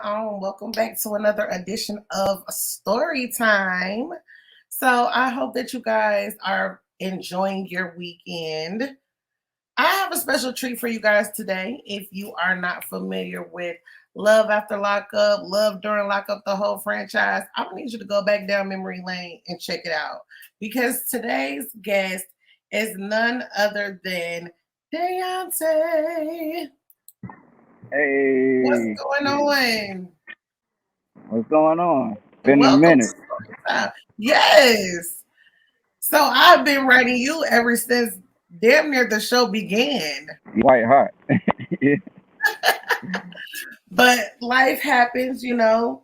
on. Welcome back to another edition of Story Time. So, I hope that you guys are enjoying your weekend. I have a special treat for you guys today. If you are not familiar with Love After Lockup, Love During Lockup, the whole franchise, I'm going to need you to go back down memory lane and check it out because today's guest is none other than Daonte. What's Hey, going on? what's going on? Been a Welcome to minute. Storytime. Yes. So I've been writing you ever since damn near the show began. White hot. Yeah. But life happens, you know.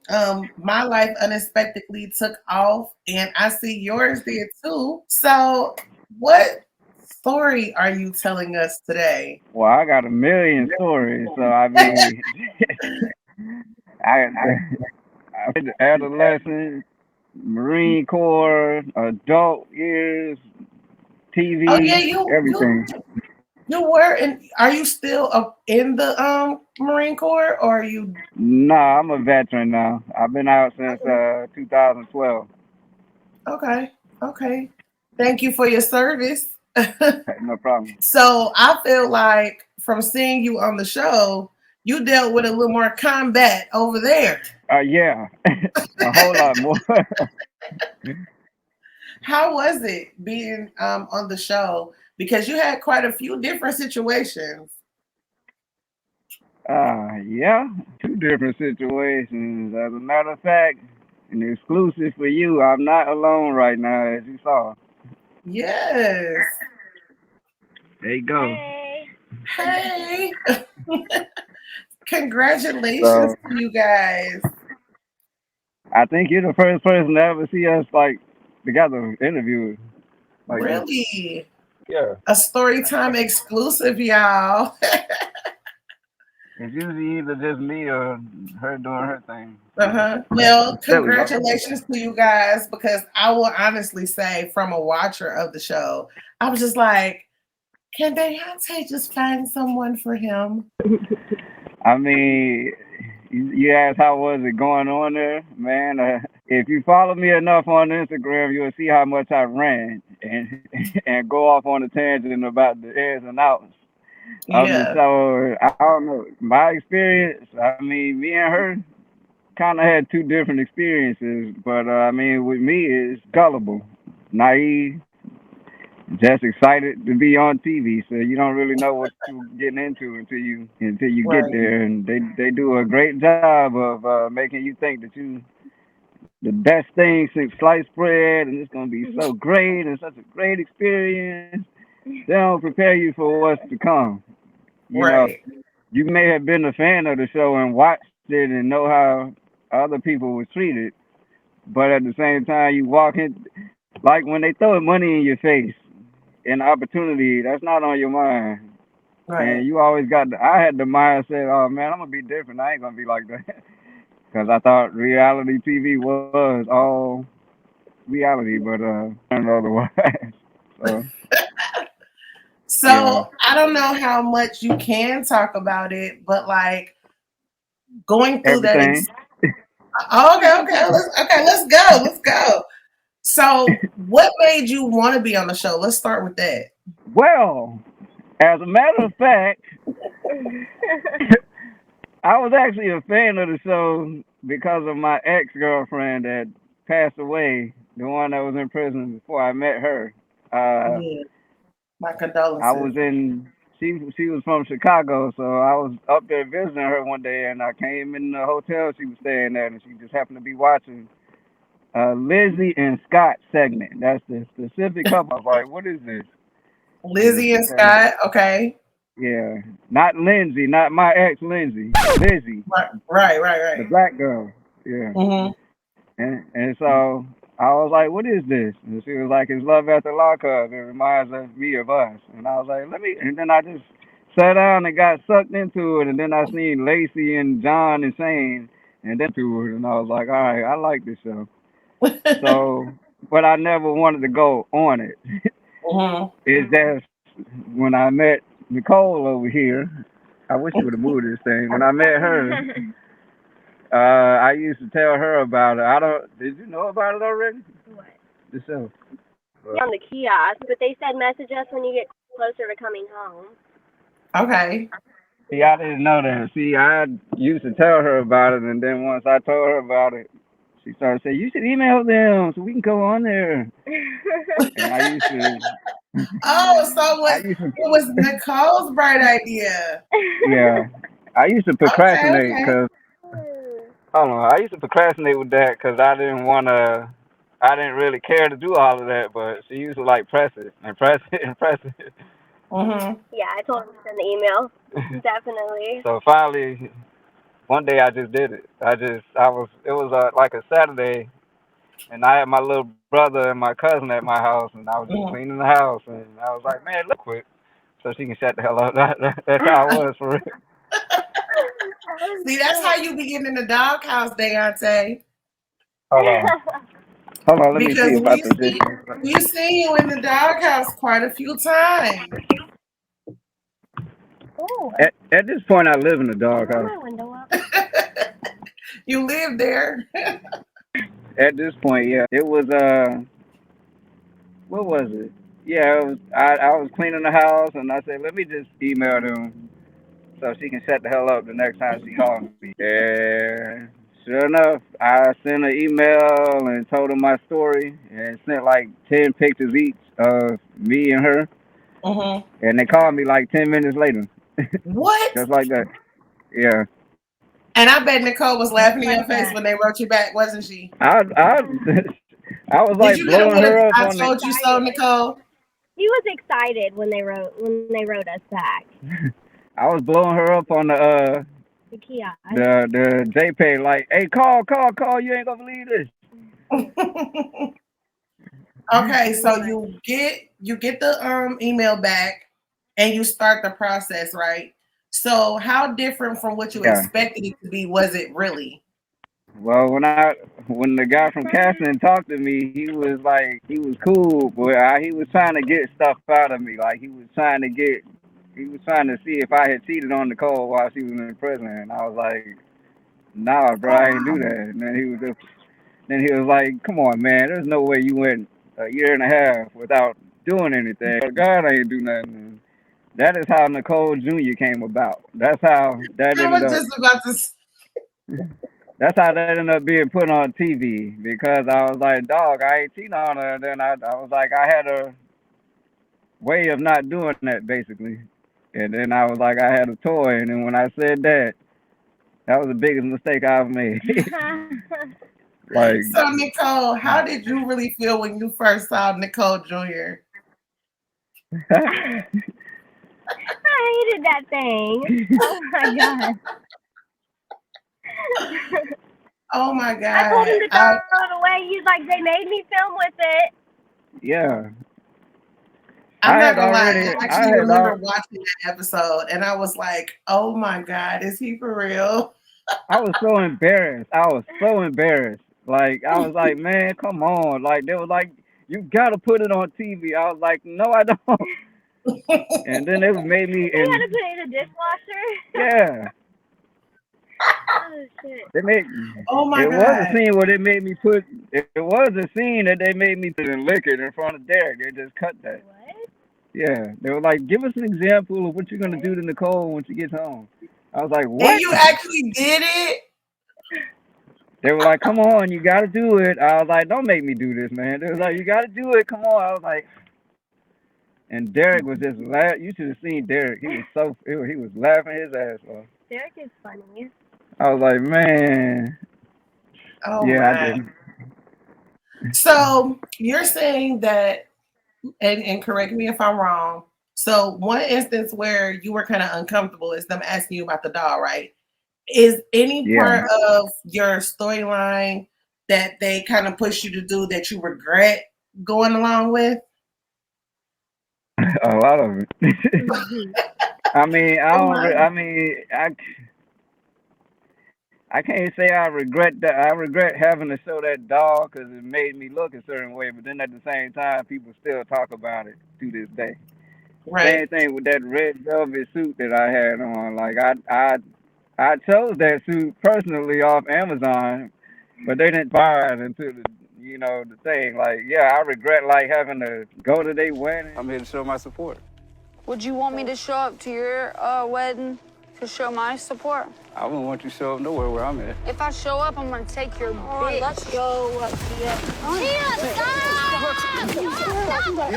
My life unexpectedly took off, and I see yours did too. So, what story are you telling us today? Well, I got a million stories, so I mean, I I did adolescence, Marine Corps, adult years, Oh yeah, TV, everything. you were in. Are you still in the Marine Corps, or are you? Nah, I'm a veteran now. I've been out since 2012. Okay, okay. Thank you for your service. No problem. So I feel like from seeing you on the show, you dealt with a little more combat over there. Yeah, a whole lot more. How was it being on the show? Because you had quite a few different situations. Yeah, two different situations. As a matter of fact, an exclusive for you, I'm not alone right now, as you saw. Yes. There you go. Hey, congratulations So to you guys. I think you're the first person to ever see us like together interviewed like this. Really? Yeah. A story time exclusive, y'all. It's usually either just me or her doing her thing. So Uh-huh. Well, there we go. congratulations to you guys because I will honestly say, from a watcher of the show, I was just like, can Deontay just find someone for him? I mean, you asked how was it going on there, man. If you follow me enough on Instagram, you'll see how much I ran and and go off on a tangent about the ins and outs of the Yeah, show. I don't know my experience. I mean, me and her kind of had two different experiences, but I mean, with me is gullible, naive, just excited to be on TV. So you don't really know what you're getting into until you get right, there, and they do a great job of making you think that you the best thing since sliced bread, and it's gonna be so great and such a great experience. They don't prepare you for what's to come. You know, right. you may have been a fan of the show and watched it and know how other people were treated, but at the same time, you walk in like when they throw money in your face and opportunity, that's not on your mind. And Right. you always got I had the mindset, oh man, I'm gonna be different. I ain't gonna be like that. Because I thought reality TV was all reality, but turned otherwise. So yeah, So I don't know how much you can talk about it, but like going through that. everything. Oh, let's go, let's go. So, what made you want to be on the show? Let's start with that. Well, as a matter of fact, I was actually a fan of the show because of my ex girlfriend that passed away, the one that was in prison before I met her. Uh, Yeah, my I was condolences. in. She was from Chicago, so I was up there visiting her one day, and I came in the hotel she was staying at, and she just happened to be watching Lizzie and Scott segment. That's the specific couple. I was like, "What is this?" Lizzie and Because Scott. Okay. yeah, not Lindsay, not my ex Lindsay, Lizzie, Right, right, right, the right. black girl. Yeah, Mm-hmm. and so I was like, "What is this?" And she was like, "It's Love After Lockup. It reminds me of us." And I was like, "Let me." And then I just sat down and got sucked into it. And then I seen Lacey and John and Shane, and then to it, and I was like, "All right, I like this show." So, but I never wanted to go on it. Mm-hmm. It's just when I met Nicole over here. I wish you would have moved this thing. When I met her, I used to tell her about it. I don't. Did you know about it already? What? The show. Yeah, on the kiosk, but they said message us when you get closer to coming home. Okay. See, I didn't know that. See, I used to tell her about it, and then once I told her about it, she started saying, "You should email them so we can go on there." And I used to, Oh, so I used to, it was Nicole's bright idea. yeah, I used to Okay, procrastinate okay. because, hold on, I used to procrastinate with that because I didn't want to. I didn't really care to do all of that, but she used to like press it and press it and press it. Mm-hmm. Yeah, I told him to send the email. Definitely. So finally, one day I just did it. It was like a Saturday, and I had my little brother and my cousin at my house, and I was just Mm-hmm. cleaning the house, and I was like, man, look quick, so she can shut the hell up. That's how I was for real. Oh, See, that's how shit. you be getting in the doghouse, Daonte. Hold on, hold on, let me see Because if I position we've it. seen you in the doghouse quite a few times. Oh, At this point, I live in the can I roll doghouse. my window up? You live there. At this point, yeah, it was what was it? Yeah, it was. I was cleaning the house, and I said, let me just email them so she can shut the hell up the next time she calls me. And sure enough, I sent an email and told them my story and sent like 10 pictures each of me and her. Mm-hmm. And they called me like 10 minutes later. What? Just like that. Yeah. And I bet Nicole was Just laughing in like your face that. when they wrote you back, wasn't she? I, I was Did like you hit him blowing with a her up I on the. told you so, Excited. Nicole? He was excited when they wrote us back. I was blowing her up on The kiosk. the JPEG like, hey, call. You ain't gonna believe this. Okay, so Right. you get the email back and you start the process, right? So how different from what you Yeah. expected it to be was it really? Well, when the guy from casting talked to me, he was cool, but he was trying to get stuff out of me. Like he was trying to see if I had cheated on Nicole while she was in prison. And I was like, nah, bro, Oh I ain't do wow. that. And then he was like, come on, man, there's no way you went a year and a half without doing anything. God, I ain't do nothing. That is how Nicole Jr. came about. I was just about to That's how that ended up being put on TV because I was like, dog, I ain't cheating on her. And then I was like, I had a way of not doing that basically. And then I was like, I had a toy. And then when I said that, that was the biggest mistake I ever made. Like, So Nicole, how did you really feel when you first saw Nicole Jr.? I hated that thing. Oh my god. Oh my I told God. him to throw it away. He's like, they made me film with it. yeah, I'm not gonna lie, I I actually had remember all, watching that episode and I was like, oh my God, is he for real? I was so embarrassed. I was so embarrassed. Like, I was like, man, come on. Like, they were like, you gotta put it on TV. I was like, no, I don't. And then it made me, He had to and put it in the dishwasher. yeah, Oh shit. they made Oh my it was a God. scene where they made me put. It was a scene that they made me put and lick it in front of Derek. They just cut that. What? Yeah, they were like, give us an example of what you're gonna do to Nicole when she gets home. I was like, And what? you actually did it? They were like, come on, you gotta do it. I was like, don't make me do this, man. They was like, you gotta do it. Come on. I was like, and Derek was just laugh. You should have seen Derek. He was laughing his ass off. Derek is funny. I was like, man, Oh yeah, I my. didn't. So you're saying that, and correct me if I'm wrong. So one instance where you were kind of uncomfortable is them asking you about the doll, right? Is any Yeah, part of your storyline that they kind of push you to do that you regret going along with? a lot of it. I mean, I Oh don't. my. I mean, I can't say I regret that. I regret having to show that dog because it made me look a certain way. But then at the same time, people still talk about it to this day. Right. Same thing with that red velvet suit that I had on. Like, I I chose that suit personally off Amazon, but they didn't buy it into the thing. Like, yeah, I regret like having to go to their wedding. I'm here to show my support. Would you want me to show up to your wedding to show my support? I wouldn't want you to show up nowhere where I'm at. If I show up, I'm gonna take your bitch. Let's go, Tia. Tia, stop! Stop!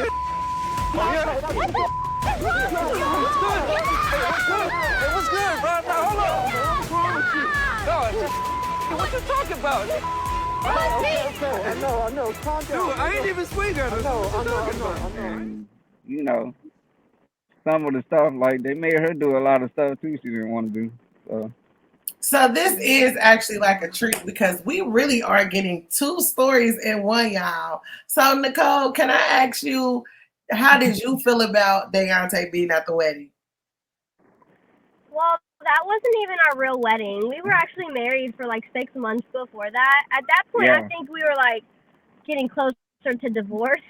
Hey, what's good, bro? Now, hold on. No, what you talking about? I know. Calm down. Dude, I ain't even swing at her. I know. And, some of the stuff, like, they made her do a lot of stuff, too, she didn't want to do. So this is actually like a treat because we really are getting two stories in one, y'all. So, Nicole, can I ask you, how did you feel about Daonte being at the wedding? Well, that wasn't even our real wedding. We were actually married for like 6 months before that. At that point, Yeah. I think we were like getting closer to divorce.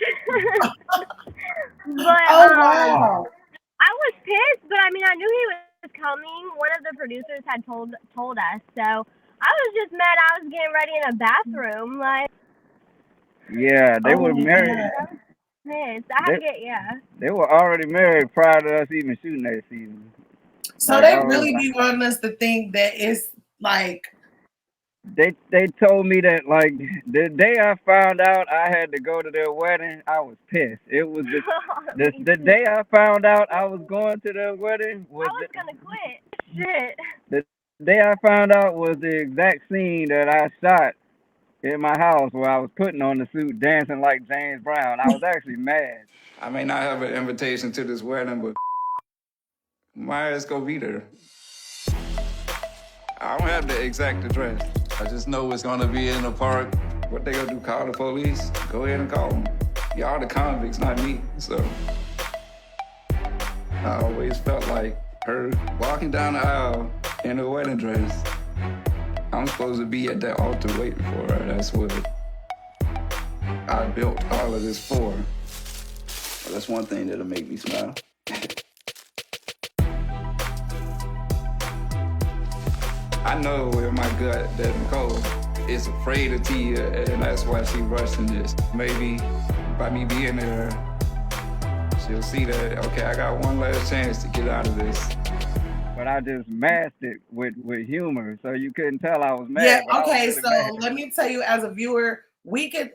But Wow. I was pissed, but I mean, I knew he was coming. One of the producers had told us, so I was just mad. I was getting ready in a bathroom, like. Yeah, they were married. Pissed. I had to get They were already married prior to us even shooting that season. So Like, they really be wanting us to think that it's like. They told me that, like, the day I found out I had to go to their wedding, I was pissed. It was the day I found out I was going to their wedding I was gonna quit. Shit. The day I found out was the exact scene that I shot in my house where I was putting on the suit, dancing like James Brown. I was actually mad. I may not have an invitation to this wedding, but my ass gonna be there. I don't have the exact address. I just know it's gonna be in the park. What they gonna do, call the police? Go ahead and call them. Y'all the convicts, not me, so. I always felt like her walking down the aisle in a wedding dress. I'm supposed to be at that altar waiting for her. That's what I built all of this for. Well, that's one thing that'll make me smile. I know in my gut that Nicole is afraid of Tia, and that's why she rushing this. Maybe by me being there, she'll see that, okay, I got one last chance to get out of this. But I just masked it with humor, so you couldn't tell I was mad. Yeah, okay, so let me tell you, as a viewer, we could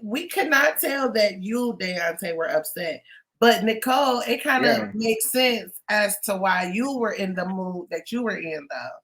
not tell that you, Daonte, were upset. But Nicole, it kind of makes sense as to why you were in the mood that you were in, though.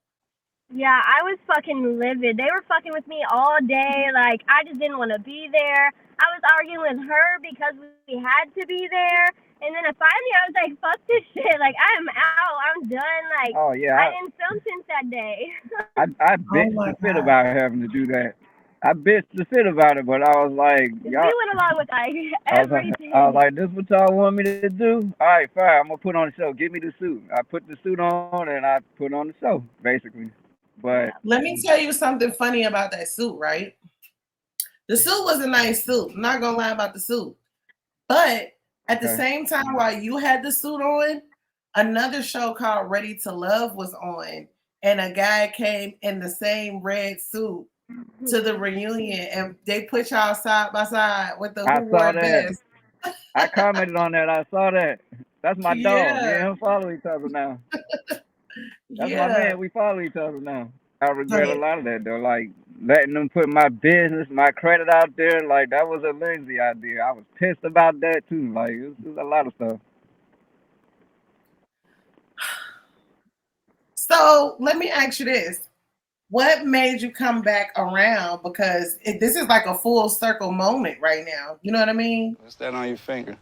Yeah, I was fucking livid. They were fucking with me all day. Like, I just didn't want to be there. I was arguing with her because we had to be there. And then finally I was like, fuck this shit. Like, I am out. I'm done. Like, oh, yeah, I didn't film since that day. I bitched the fit about having to do that. I bitched the fit about it, but I was like, we went along with like everything. I was like, this what y'all want me to do? All right, fine. I'm going to put on the show. Give me the suit. I put the suit on and I put on the show, basically. But let me tell you something funny about that suit, right? The suit was a nice suit. I'm not gonna lie about the suit. But at the same time, while you had the suit on, another show called Ready to Love was on, and a guy came in the same red suit to the reunion, and they put y'all side by side with the who wore best. I commented on that. I saw that. That's my dog. Yeah, we follow each other now. That's my man. We follow each other now. I regret a lot of that, though. Like, letting them put my business, my credit out there, like, that was a Lindsay idea. I was pissed about that, too. Like, it was a lot of stuff. So, let me ask you this. What made you come back around? Because this is like a full circle moment right now. You know what I mean? What's that on your finger?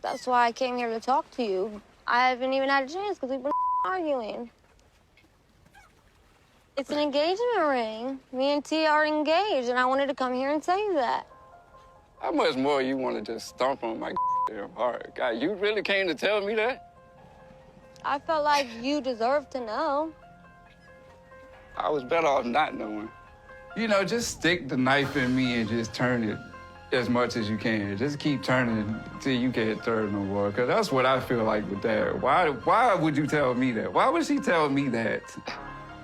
That's why I came here to talk to you. I haven't even had a chance because we've been arguing. It's an engagement ring. Me and T are engaged, and I wanted to come here and tell you that. How much more you want to just stomp on my damn heart? God, you really came to tell me that? I felt like you deserved to know. I was better off not knowing. You know, just stick the knife in me and just turn it as much as you can. Just keep turning till you can't turn no more. Cause that's what I feel like with that. Why would you tell me that? Why would she tell me that?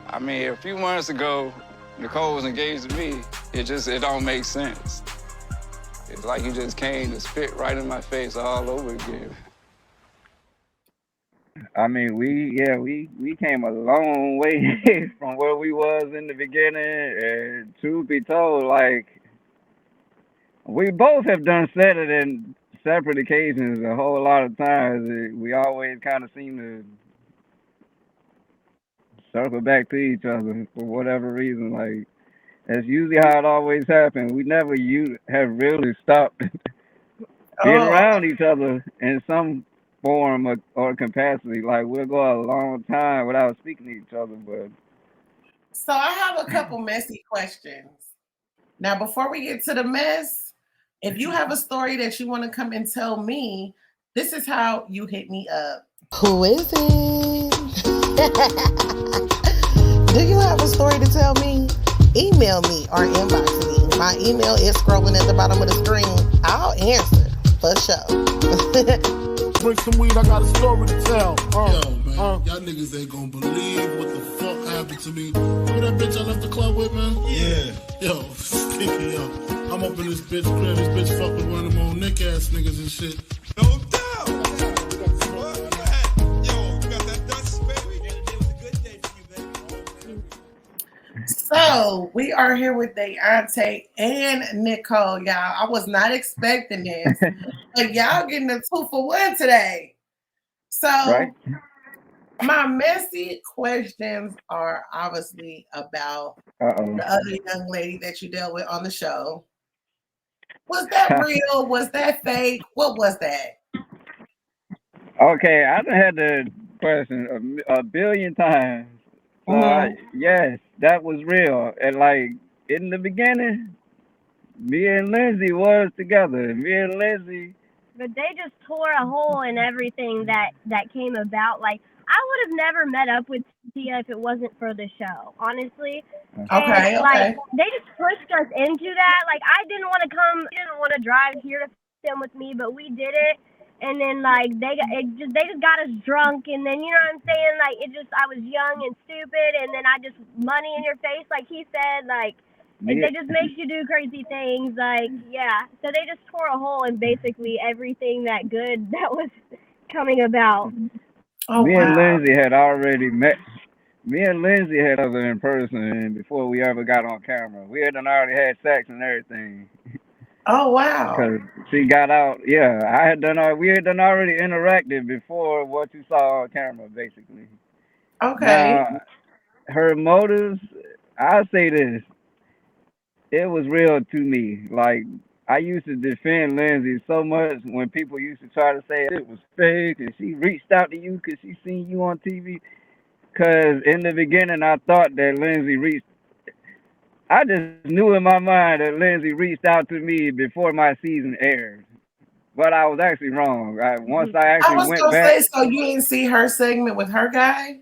I mean, a few months ago, Nicole was engaged to me. It don't make sense. It's like you just came to spit right in my face all over again. I mean, we came a long way from where we was in the beginning. And truth be told, like we both have done said it in separate occasions a whole lot of times. We always kind of seem to circle back to each other for whatever reason. Like that's usually how it always happens. We never you have really stopped being Oh, around each other in some form or capacity. Like we'll go a long time without speaking to each other, but so I have a couple messy questions. Now, before we get to the mess, if you have a story that you want to come and tell me, this is how you hit me up. Who is it? Do you have a story to tell me? Email me or inbox me. My email is scrolling at the bottom of the screen. I'll answer for sure. Bring some weed, I got a story to tell. Yo, man, y'all niggas ain't gonna believe what the fuck happened to me. Remember that bitch I left the club with, man? Yeah. Yo, sticky, yo. I'm up in this bitch crib, this bitch fuck with one of them old Nick ass niggas and shit. No doubt. Yo, you got that Dutch, baby? It was a good day for you, baby. So we are here with Daonte and Nicole, y'all. I was not expecting this, but y'all getting a 2-for-1 today. So right? my messy questions are obviously about the other young lady that you dealt with on the show. Was that real? Was that fake? What was that? Okay, I've had the question a billion times. So yes, that was real. And like in the beginning, me and Lindsay was together. Me and Lindsay. But they just tore a hole in everything that came about. Like, I would have never met up with Tia if it wasn't for the show, honestly. Okay, and like they just pushed us into that. Like, I didn't want to come, didn't want to drive here to film with me, but we did it. And then like they just got us drunk, and then you know what I'm saying? Like I was young and stupid, and then I just money in your face, like he said, like. They just makes you do crazy things, like, yeah. So they just tore a hole in basically everything that good that was coming about. Oh, me wow. and Lindsay had already met. Me and Lindsay had other in person before we ever got on camera. We had already had sex and everything. Oh, wow. Cause she got out. Yeah, I had done. We had done already interacted before what you saw on camera, basically. Okay. Now, her motives. I'll say this. It was real to me. Like I used to defend Lindsay so much when people used to try to say it was fake and she reached out to you because she seen you on TV. Because in the beginning, I thought that Lindsay reached. I just knew in my mind that Lindsay reached out to me before my season aired, but I was actually wrong. Once I I actually was went gonna back. say, so you didn't see her segment with her guy?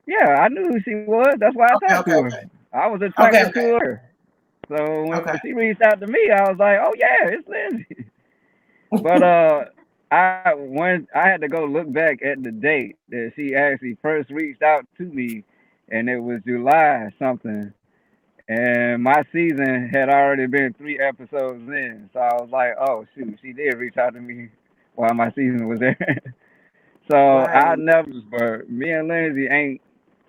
Yeah, I knew who she was. That's why I talked to her. Okay. I was Okay, attracted to her. So when okay. she reached out to me, I was like, "Oh yeah, it's Lindsay." But I had to go look back at the date that she actually first reached out to me, and it was July something. And my season had already been 3 episodes in, so I was like, "Oh shoot, she did reach out to me while my season was there." So I Right. never, but me and Lindsay ain't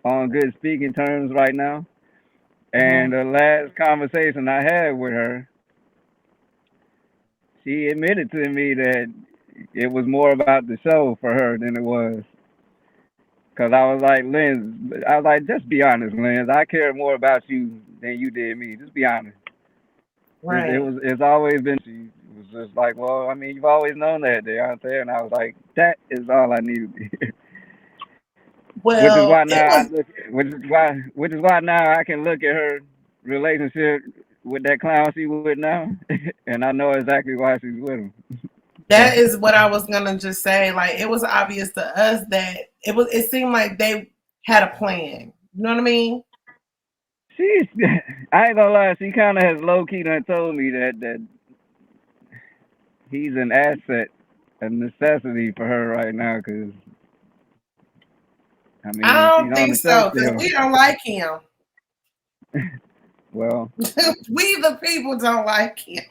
on good speaking terms right now. And the last conversation I had with her, she admitted to me that it was more about the show for her than it was. Cause I was like, just be honest, Lens. I care more about you than you did me. Just be honest. Right. It's always been. She was just like, well, I mean, you've always known that, Deonte. And I was like, that is all I needed to hear. Which is Well, why it now was which is why now I can look at her relationship with that clown she with now, and I know exactly why she's with him. that is what I was gonna just say. Like, it was obvious to us that it seemed like they had a plan. You know what I mean? She's, I ain't gonna lie, she kind of has low key done told me that he's an asset, a necessity for her right now. Cause I I mean, she's don't on think the show so because still. we don't like him. Well, We the people don't like him.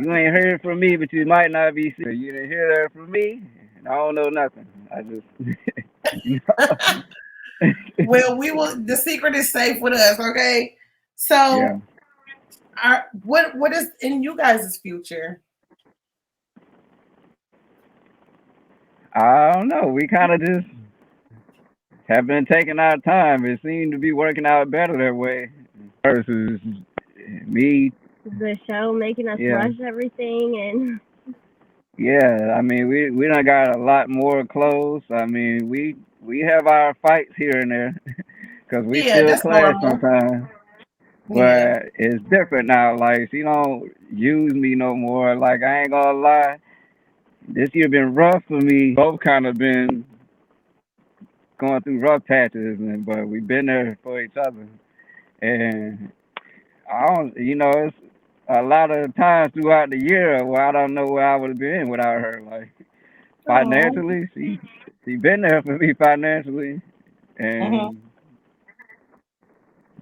you ain't heard from me, but you might not be sure. You didn't hear that from me. And I don't know nothing. I just, you know. Well, we will. The secret is safe with us. Okay. So, Yeah. what is in you guys' future? I don't know. We kind of just have been taking our time. It seemed to be working out better that way versus me. The show making us Yeah. rush everything, and Yeah. I mean, we done got a lot more close. I mean, we have our fights here and there because we Yeah, still that's clash normal. sometimes. Yeah. But it's different now. Like she don't use me no more. Like I ain't gonna lie. This year been rough for me. Both kind of been going through rough patches, but we've been there for each other. And I don't, it's a lot of times throughout the year where I don't know where I would have been without her. Like Oh. financially, she been there for me financially, Hmm. and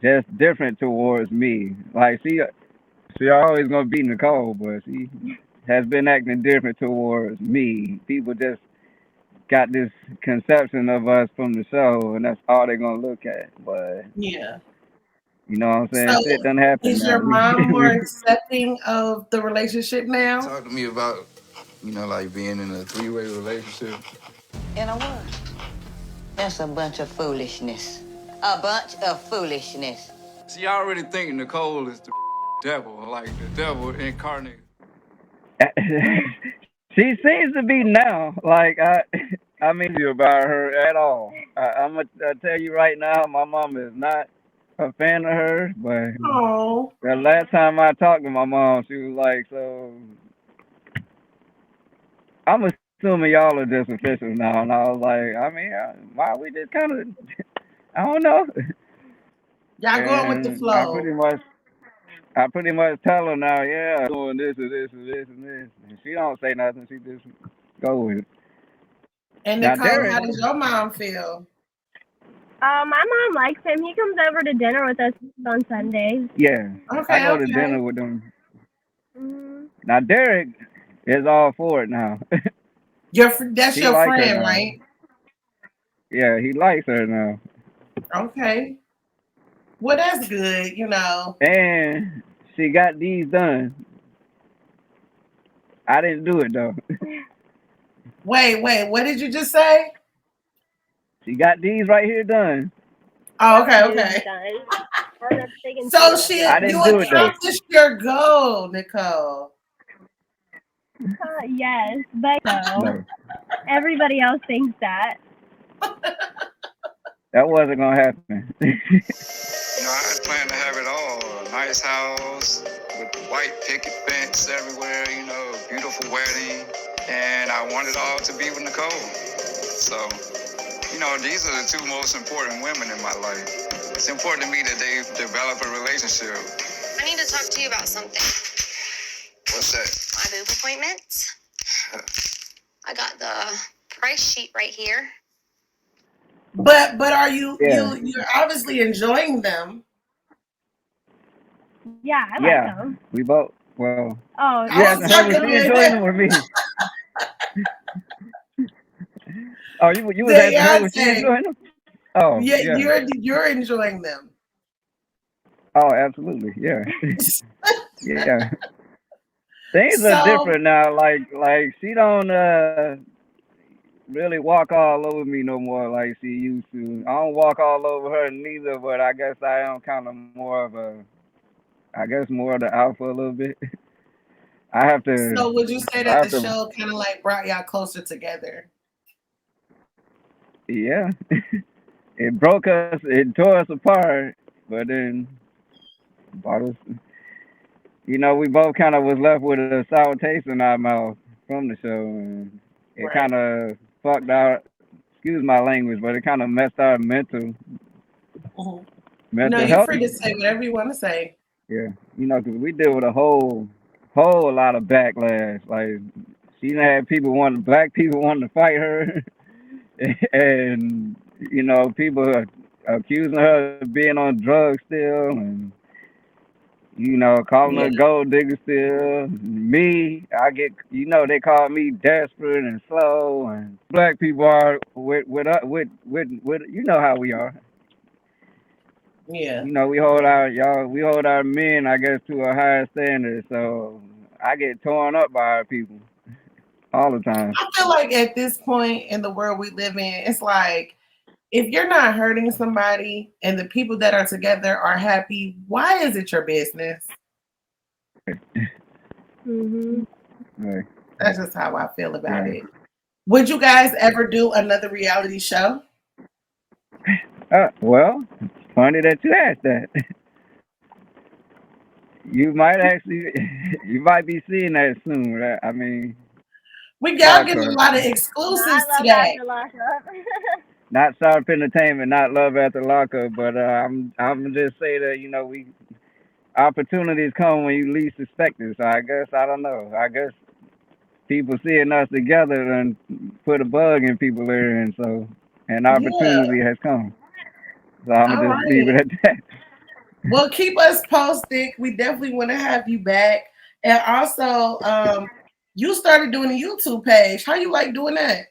just different towards me. Like she always gonna be Nicole, but she has been acting different towards me. People just got this conception of us from the show, and that's all they're gonna look at. But Yeah. you know what I'm So, saying? Shit done happened is now. your mom more accepting of the relationship now? Talk to me about, like being in a three-way relationship. In a word, that's a bunch of foolishness. A bunch of foolishness. See, I already think Nicole is the devil, like the devil incarnate. She seems to be now. Like I mean you about her at all. I'm gonna tell you right now, my mom is not a fan of her. But Oh. the last time I talked to my mom, she was like, "So I'm assuming y'all are just officials now." And I was like, "I mean, why we just kind of, I don't know." Y'all going with the And flow. I pretty much tell her now, yeah, doing this and this and this and this. And she don't say nothing. She just go with it. And Now Nicole, how Derek, does your mom feel? my mom likes him. He comes over to dinner with us on Sundays. yeah, I Okay, go to okay. dinner with them. Mm-hmm. Now Derek is all for it now. That's He your like her friend, now. right? Yeah, he likes her now. Okay. Well, that's good. And she got these done. I didn't do it though. Wait, what did you just say? She got these right here done. Oh, okay, It is okay. done. And that's big and So seal. I you didn't do it though. accomplished your goal, Nicole. Yes, but so No, everybody else thinks that. that wasn't gonna happen. I had planned to have it all. A nice house with white picket fence everywhere, beautiful wedding. And I wanted it all to be with Nicole. So, these are the two most important women in my life. It's important to me that they develop a relationship. I need to talk to you about something. What's that? My boob appointments. I got the price sheet right here. But are you're Yeah, obviously enjoying them. Yeah, I like yeah. them. We both. Well, Oh, I yeah. was Her was talking she enjoying them or me? Oh, you was asking her was she Daonte. enjoying them? Oh, Yeah, yeah. you're enjoying them. Oh, absolutely. Yeah. Yeah. Things are So different now. Like she don't really walk all over me no more like she used to. I don't walk all over her neither, but I guess I am kind of more of a, I guess more of the alpha a little bit. I have to, would you say I that the have to, show kind of like brought y'all closer together? yeah. It broke us, it tore us apart, but then brought us. We both kind of was left with a sour taste in our mouth from the show, and it Right. kind of fucked our, excuse my language, but it kind of messed our mental Mhm. No, mental you're health. free to say whatever you want to say. Yeah, you know, 'cause we deal with a whole lot of backlash. Like she done had people wanting black people wanting to fight her, and you know, people are accusing her of being on drugs still, and you know, calling her Yeah, gold digger still. Me, I get, you know, they call me desperate and slow, and black people are with you know how we are. yeah. You know, we hold our y'all, we hold our men, I guess, to a higher standard. So I get torn up by our people all the time. I feel like at this point in the world we live in, it's like if you're not hurting somebody and the people that are together are happy, why is it your business? Mhm. Right. That's just how I feel about Yeah. it. Would you guys ever do another reality show? Well, it's funny that you asked that. You might actually, you might be seeing that soon. Right? I mean, We y'all getting a Lockhart, lot of Not exclusives love today. after lockup. not Sharp Entertainment, not Love at the Lockup, but I'm just say that you know we opportunities come when you least expect it. So I guess I don't know. I guess people seeing us together and put a bug in people's ear, and so an Yeah. opportunity has come. So I'm All gonna just leave right. it at that. Well, keep us posted. We definitely want to have you back. And also, you started doing a YouTube page. How you like doing that?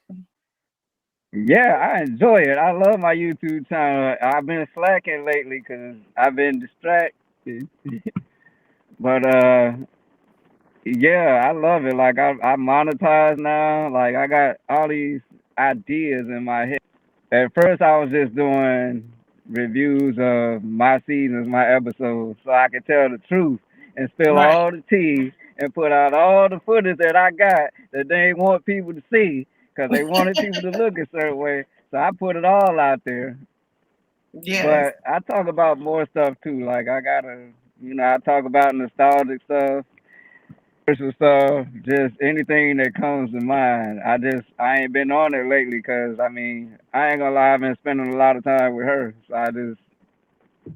Yeah, I enjoy it. I love my YouTube channel. I've been slacking lately because I've been distracted, but yeah, I love it. Like I monetize now. Like I got all these ideas in my head. At first, I was just doing reviews of my seasons, my episodes, so I could tell the truth and spill Right. all the tea and put out all the footage that I got that they ain't want people to see because they wanted people to look a certain way. So I put it all out there. Yes. But I talk about more stuff too. Like I gotta, you know, I talk about nostalgic stuff, personal stuff, just anything that comes to mind. I ain't been on it lately because I mean I ain't gonna lie, I've been spending a lot of time with her, so I just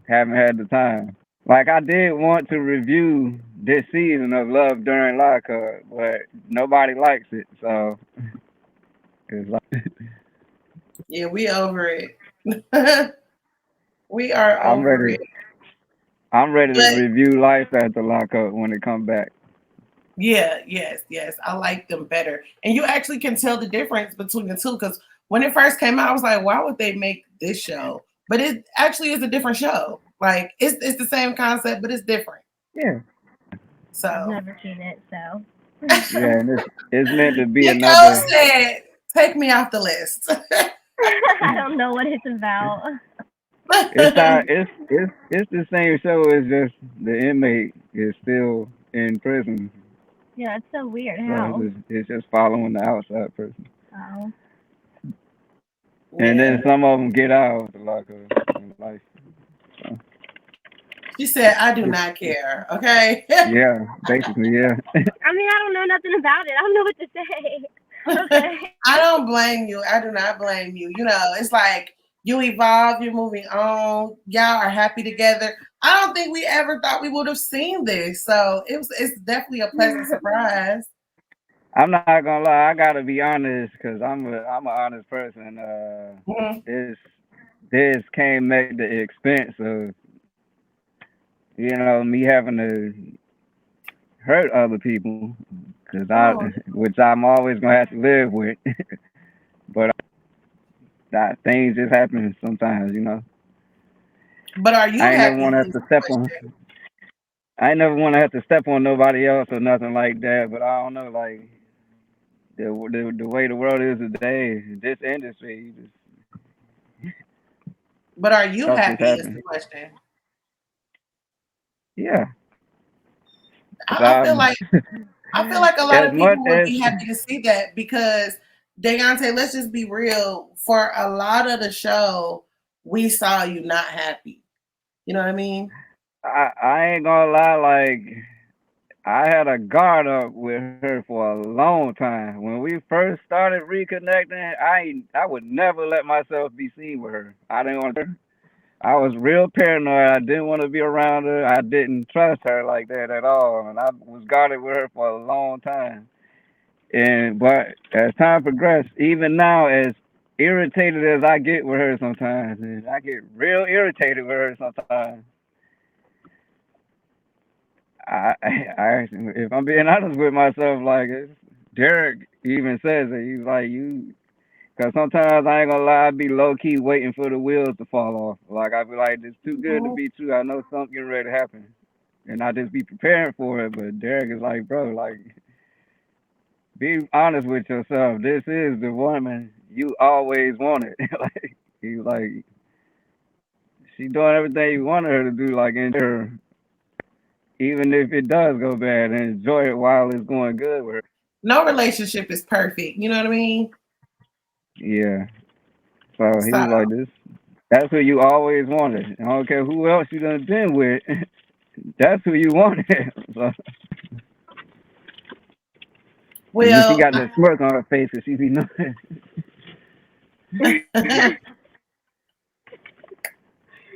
haven't had the time. Like I did want to review this season of Love During Lockup, but nobody likes it, so it's like Yeah, we over it. We are I'm over ready. it. I'm ready to But review life after lockup when it come back. yeah, yes, yes. I like them better. And you actually can tell the difference between the two because when it first came out, I was like, why would they make this show? But it actually is a different show. Like it's the same concept, but it's different. Yeah, I've So never seen it, so yeah, and it's meant to be Nicole another. said, take me off the list. I don't know what it's about. It's the same show. It's just the inmate is still in prison, Yeah, it's so weird. so How? it's just following the outside person. Oh. And Yeah. then some of them get out the lockup in life. So She said, I do it's, not care. Okay. yeah, basically, yeah. I mean, I don't know nothing about it. I don't know what to say. Okay. I don't blame you. I do not blame you. You know, it's like you evolve, you're moving on, y'all are happy together. I don't think we ever thought we would have seen this. So it's definitely a pleasant surprise. I'm not gonna lie. I gotta be honest because I'm an honest person. Mhm. This can't make the expense of me having to hurt other people because Oh, which I'm always gonna have to live with. But that things just happen sometimes. but are you I ain't never happy want to have is to the step on. question. I ain't never want to have to step on nobody else or nothing like that. But I don't know, like the way the world is today, this industry, you just But are you stuff just happy is the happen. question. Yeah. So I feel like I feel like a lot as of much people would as be happy to see that because Daonte, let's just be real. For a lot of the show, we saw you not happy. You know what I mean? I ain't gonna lie, like I had a guard up with her for a long time. When we first started reconnecting, I would never let myself be seen with her. I didn't want her. I was real paranoid. I didn't want to be around her. I didn't trust her like that at all, and I was guarded with her for a long time. And but as time progressed, even now, as irritated as I get with her sometimes, and I get real irritated with her sometimes. If I'm being honest with myself, like Derek even says it, he's like you. Cause sometimes I ain't gonna lie, I be low key waiting for the wheels to fall off. Like I be like, it's too good to Mhm. be true. I know something getting ready to happen, and I just be preparing for it. But Derek is like, bro, like be honest with yourself. This is the woman you always wanted. Like he's like, she doing everything you wanted her to do. Like enjoy her, even if it does go bad, and enjoy it while it's going good with her. No relationship is perfect. You know what I mean? Yeah. So he So, was like, this. That's who you always wanted. I don't care who else you done been with. That's who you wanted. So, and then she well, got that smirk on her face because she be knowing.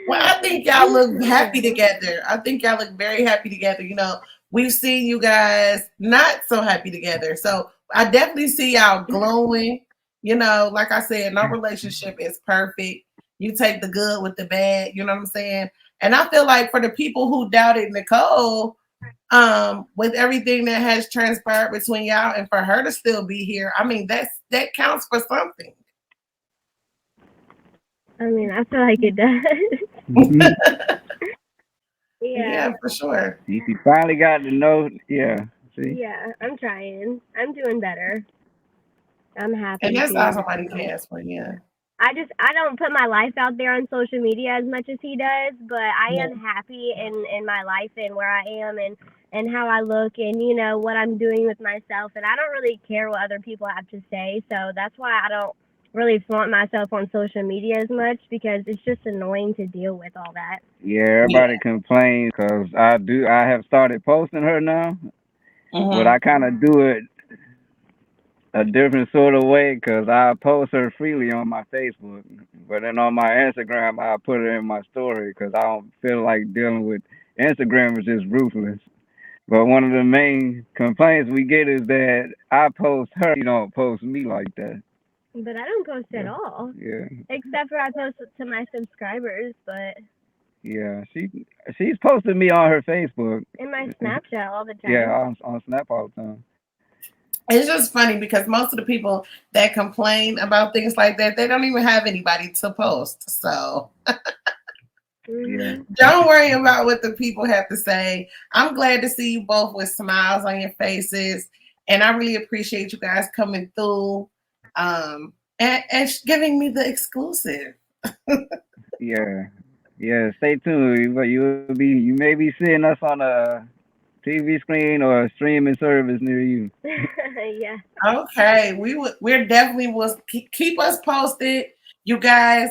well, I think y'all look happy together. I think y'all look very happy together. You know, we've seen you guys not so happy together. So I definitely see y'all glowing. You know, like I said, no relationship is perfect. You take the good with the bad. You know what I'm saying? And I feel like for the people who doubted Nicole, with everything that has transpired between y'all, and for her to still be here, I mean, that counts for something. I mean, I feel like it does. Yeah, Yeah, for sure. She finally got to know. Yeah. See. yeah, I'm trying. I'm doing better. I'm And happy that's all too. somebody can So ask for. Yeah. I don't put my life out there on social media as much as he does, but I am happy in my life and where I am and how I look and what I'm doing with myself, and I don't really care what other people have to say. So that's why I don't really flaunt myself on social media as much because it's just annoying to deal with all that. Yeah. Yeah. Everybody complains because I do. I have started posting her now, but Hmm. I kind of do it a different sort of way because I post her freely on my Facebook, but then on my Instagram I put her in my story because I don't feel like dealing with Instagram is just ruthless. But one of the main complaints we get is that I post her, she don't post me like that. But I don't post at So all, yeah, except for I post to my subscribers, but yeah, she's posted me on her Facebook. in my Snapchat all the Yeah, time. on Snap all the time. It's just funny because most of the people that complain about things like that, they don't even have anybody to post. So Yeah, Mhm. don't worry about what the people have to say. I'm glad to see you both with smiles on your faces. And I really appreciate you guys coming through, and giving me the exclusive. yeah, yeah. Stay tuned. But you may be seeing us on a TV screen or a streaming service near you. Yeah. Okay, we're definitely will keep us posted, you guys.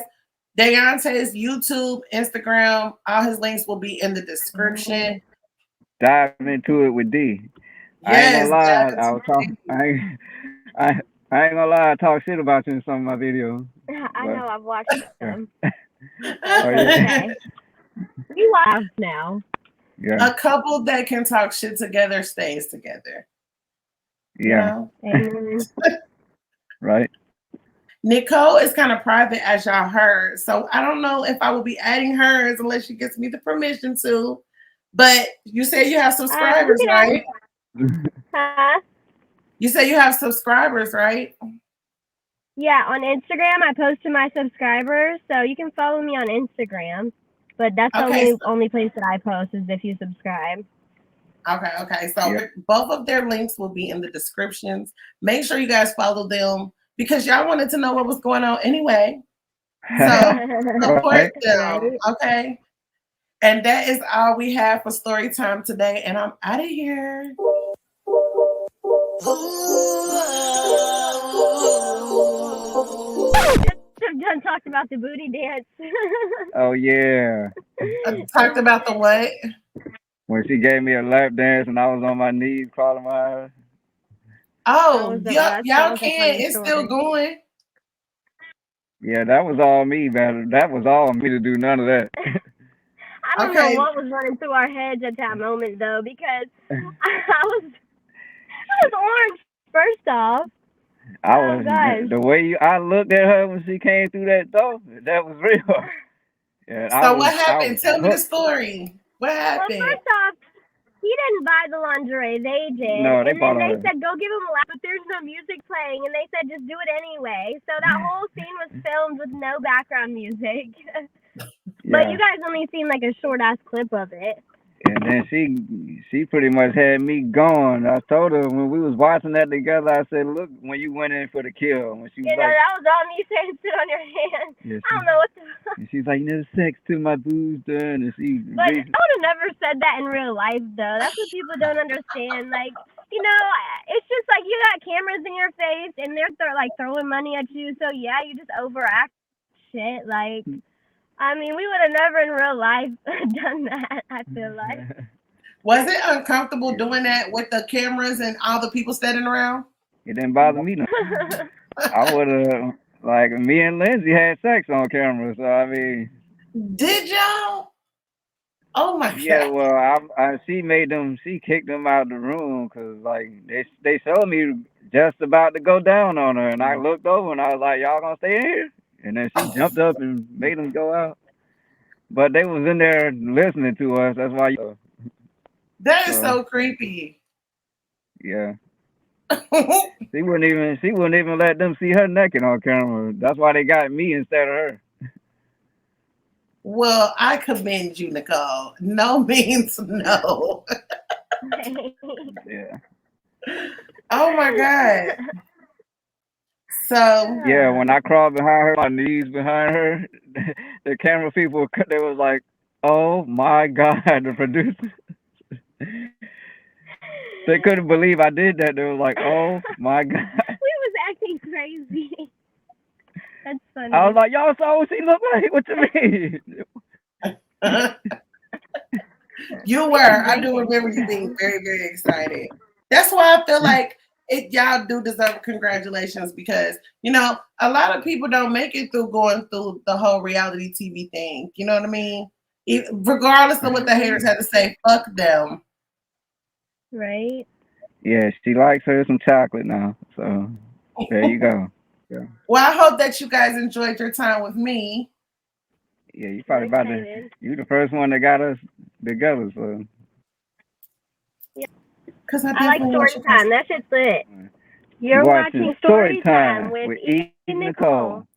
Daonte's YouTube, Instagram, all his links will be in the description. Dive into it with D. I ain't gonna Yes, lie, dive I into was talk. it. I ain't gonna lie. I talk shit about you in some of my videos, I but know I've watched yeah. them, so Oh it's yeah, okay. We laugh now. yeah, A couple that can talk shit together stays together. You yeah. know, Amen. Right. Nicole is kind of private, as y'all heard, so I don't know if I will be adding hers unless she gives me the permission to. But you say you have You subscribers, can right? ask, huh? You say you have subscribers, right? Yeah, on Instagram I post to my subscribers, so you can follow me on Instagram. But that's the Okay, only place that I post is if you subscribe. okay. So Yeah. both of their links will be in the descriptions. Make sure you guys follow them because y'all wanted to know what was going on anyway. So support Right. them, Right? okay? And that is all we have for story time today. And I'm out of here. Should have done talked about the booty dance. Oh yeah. I talked about the what? When she gave me a lap dance and I was on my knees crawling behind her. That Oh, was the y'all, that y'all was a can. funny It's still story. going. Yeah, that was all me, man. That was all me to do none of that. I don't know Okay. what was running through our heads at that moment though, because I was orange first off. I Oh was gosh. the way I looked at her when she came through that door. That was real. Yeah, So what I happened? was Tell me the hooked. story. What Well, happened? first off, he didn't buy the lingerie. They did, No, they and then bought they her. said go give him a lap, but there's no music playing, and they said just do it anyway. So that whole scene was filmed with no background music. But you Yeah. guys only seen like a short ass clip of it. And then she pretty much had me going. I told her when we was watching that together, I said, "Look, when you went in for the kill, when she was You know, like, that was all me saying sit on your hand. yeah, I don't know what the and she's like, sex to my boobs done," and she But I would have never said that in real life, though. That's what people don't understand. Like, you know, it's just like you got cameras in your face and they're like throwing money at you. So yeah, you just overact shit. Like, I mean, we would have never in real life done that. I feel like. Was it uncomfortable yeah, doing that with the cameras and all the people standing around? it didn't bother me no. I would have like me and Lindsay had sex on camera, so I mean, Did y'all? Oh my yeah. god. Well, she kicked them out the room because like they showed me just about to go down on her, and I looked over and I was like, "Y'all gonna stay in here?" And then she jumped up and made them go out. But they was in there listening to us. That's why. That is So so creepy. yeah, she wouldn't even let them see her naked on camera. That's why they got me instead of her. Well, I commend you, Nicole. No means no. Yeah. Oh my god. So Yeah, when I crawled behind her, my knees behind her, the camera people, they was like, "Oh my God!" The producers, they couldn't believe I did that. They was like, "Oh my God!" We was acting crazy. That's I was funny. like, "Y'all saw what she looked like? What you mean?" you We were. was I do drinking. remember you being very, very excited. That's why I feel like y'all do deserve congratulations because a lot of people don't make it through going through the whole reality TV thing. You know what I mean? Regardless of what the haters had to say, fuck them. Right? Yeah, she likes her some chocolate now. So there you go. Yeah, Well, I hope that you guys enjoyed your time with me. yeah. You We're probably about to. excited. You the first one that got us together. So Yeah. Because I I like definitely want story you guys. time. That shit's lit. you You're watching watching Story Story Time Time with with E. E. Nicole. Nicole.